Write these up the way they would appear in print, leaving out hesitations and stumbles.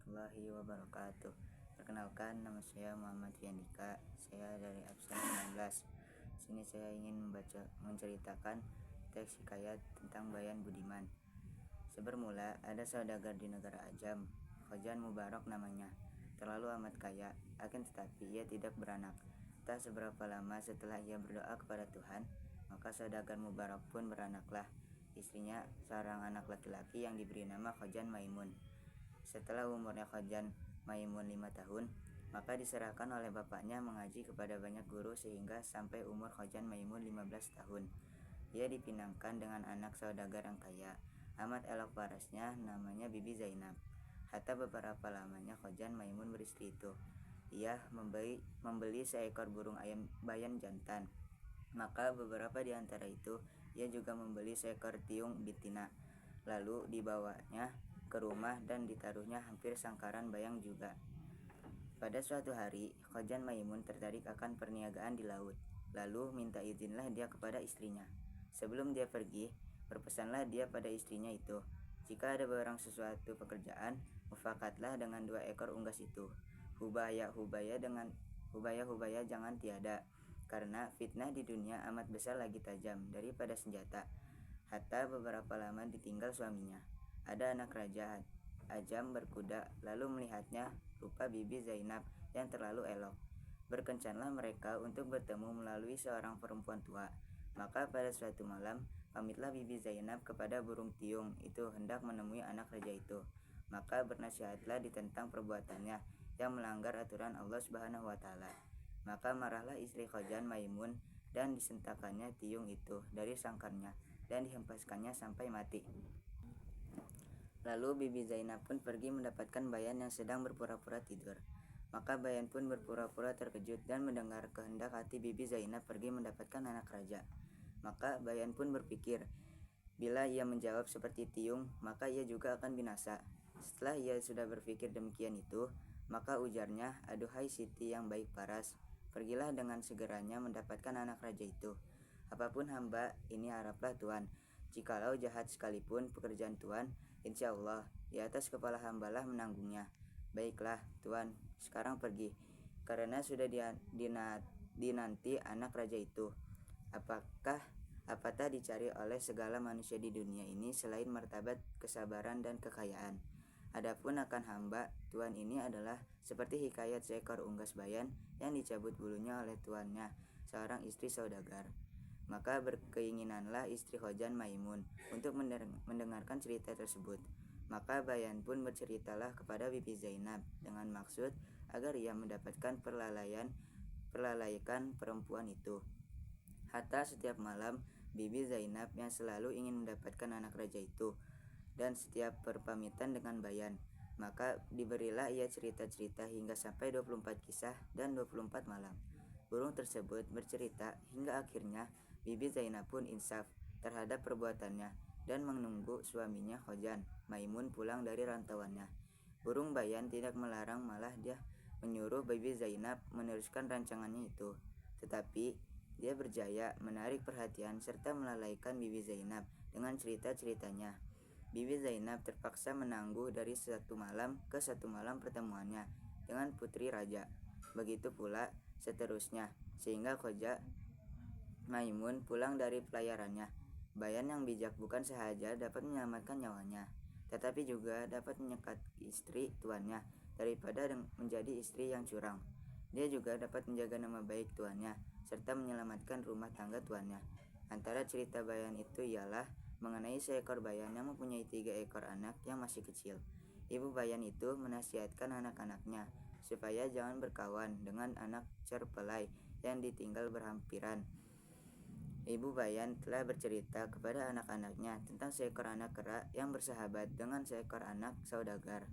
warahmatullahi wabarakatuh. Perkenalkan, nama saya Muhammad Fiandika. Saya dari absen 19. Sini saya ingin menceritakan teks hikayat tentang Bayan Budiman. Sebermula ada saudagar di negara Ajam, Khojan Mubarak namanya. Terlalu amat kaya, akan tetapi ia tidak beranak. Tak seberapa lama setelah ia berdoa kepada Tuhan, maka saudagar Mubarak pun beranaklah. Istrinya seorang anak laki-laki yang diberi nama Khojan Maimun. Setelah umurnya Khojan Maimun 5 tahun, maka diserahkan oleh bapaknya mengaji kepada banyak guru sehingga sampai umur Khojan Maimun 15 tahun. Ia dipinangkan dengan anak saudagar yang kaya, amat elok parasnya, namanya Bibi Zainab. Hatta beberapa lamanya Khojan Maimun beristri itu. Ia membeli seekor burung ayam bayan jantan. Maka beberapa di antara itu, ia juga membeli seekor tiung betina. Lalu dibawanya ke rumah dan ditaruhnya hampir sangkaran bayang juga. Pada suatu hari, Khojan Maimun tertarik akan perniagaan di laut. Lalu minta izinlah dia kepada istrinya. Sebelum dia pergi, berpesanlah dia pada istrinya itu, jika ada barang sesuatu pekerjaan, mufakatlah dengan 2 ekor unggas itu. Hubaya jangan tiada, karena fitnah di dunia amat besar lagi tajam daripada senjata. Hatta beberapa lama ditinggal suaminya. Ada anak raja Ajam berkuda, lalu melihatnya rupa Bibi Zainab yang terlalu elok. Berkencanlah mereka untuk bertemu melalui seorang perempuan tua. Maka pada suatu malam, pamitlah Bibi Zainab kepada burung tiung itu hendak menemui anak raja itu. Maka bernasihatlah ditentang perbuatannya yang melanggar aturan Allah Subhanahu wa Ta'ala. Maka marahlah istri Khojan Maimun dan disentakannya tiung itu dari sangkarnya dan dihempaskannya sampai mati. Lalu Bibi Zainab pun pergi mendapatkan Bayan yang sedang berpura-pura tidur. Maka Bayan pun berpura-pura terkejut dan mendengar kehendak hati Bibi Zainab pergi mendapatkan anak raja. Maka Bayan pun berpikir, bila ia menjawab seperti tiung, maka ia juga akan binasa. Setelah ia sudah berpikir demikian itu, maka ujarnya, aduhai Siti yang baik paras, pergilah dengan segeranya mendapatkan anak raja itu. Apapun hamba ini haraplah Tuhan. Jikalau jahat sekalipun pekerjaan Tuhan, insya Allah di atas kepala hambalah menanggungnya. Baiklah Tuhan, sekarang pergi, karena sudah dinanti anak raja itu. Apatah dicari oleh segala manusia di dunia ini selain martabat, kesabaran, dan kekayaan. Adapun akan hamba Tuhan ini adalah seperti hikayat seekor unggas bayan yang dicabut bulunya oleh tuannya, seorang istri saudagar. Maka berkeinginanlah istri Khojan Maimun untuk mendengarkan cerita tersebut. Maka Bayan pun berceritalah kepada Bibi Zainab dengan maksud agar ia mendapatkan perlalaikan perempuan itu. Hatta setiap malam Bibi Zainab yang selalu ingin mendapatkan anak raja itu, dan setiap berpamitan dengan Bayan, maka diberilah ia cerita-cerita hingga sampai 24 kisah dan 24 malam. Burung tersebut bercerita hingga akhirnya Bibi Zainab pun insaf terhadap perbuatannya dan menunggu suaminya Khojan Maimun pulang dari rantauannya. Burung Bayan tidak melarang, malah dia menyuruh Bibi Zainab meneruskan rancangannya itu. Tetapi dia berjaya menarik perhatian serta melalaikan Bibi Zainab dengan cerita-ceritanya. Bibi Zainab terpaksa menangguh dari satu malam ke satu malam pertemuannya dengan putri raja. Begitu pula seterusnya, sehingga Khojan Maimun pulang dari pelayarannya. Bayan yang bijak bukan sahaja dapat menyelamatkan nyawanya, tetapi juga dapat menyekat istri tuannya daripada menjadi istri yang curang. Dia juga dapat menjaga nama baik tuannya serta menyelamatkan rumah tangga tuannya. Antara cerita Bayan itu ialah mengenai seekor bayan yang mempunyai 3 ekor anak yang masih kecil. Ibu bayan itu menasihatkan anak-anaknya supaya jangan berkawan dengan anak cerpelai yang ditinggal berhampiran. Ibu bayan telah bercerita kepada anak-anaknya tentang seekor anak kera yang bersahabat dengan seekor anak saudagar.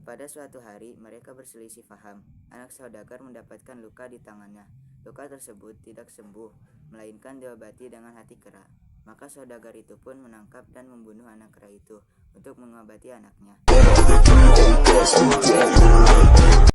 Pada suatu hari mereka berselisih paham. Anak saudagar mendapatkan luka di tangannya. Luka tersebut tidak sembuh, melainkan diobati dengan hati kera. Maka saudagar itu pun menangkap dan membunuh anak kera itu untuk mengobati anaknya.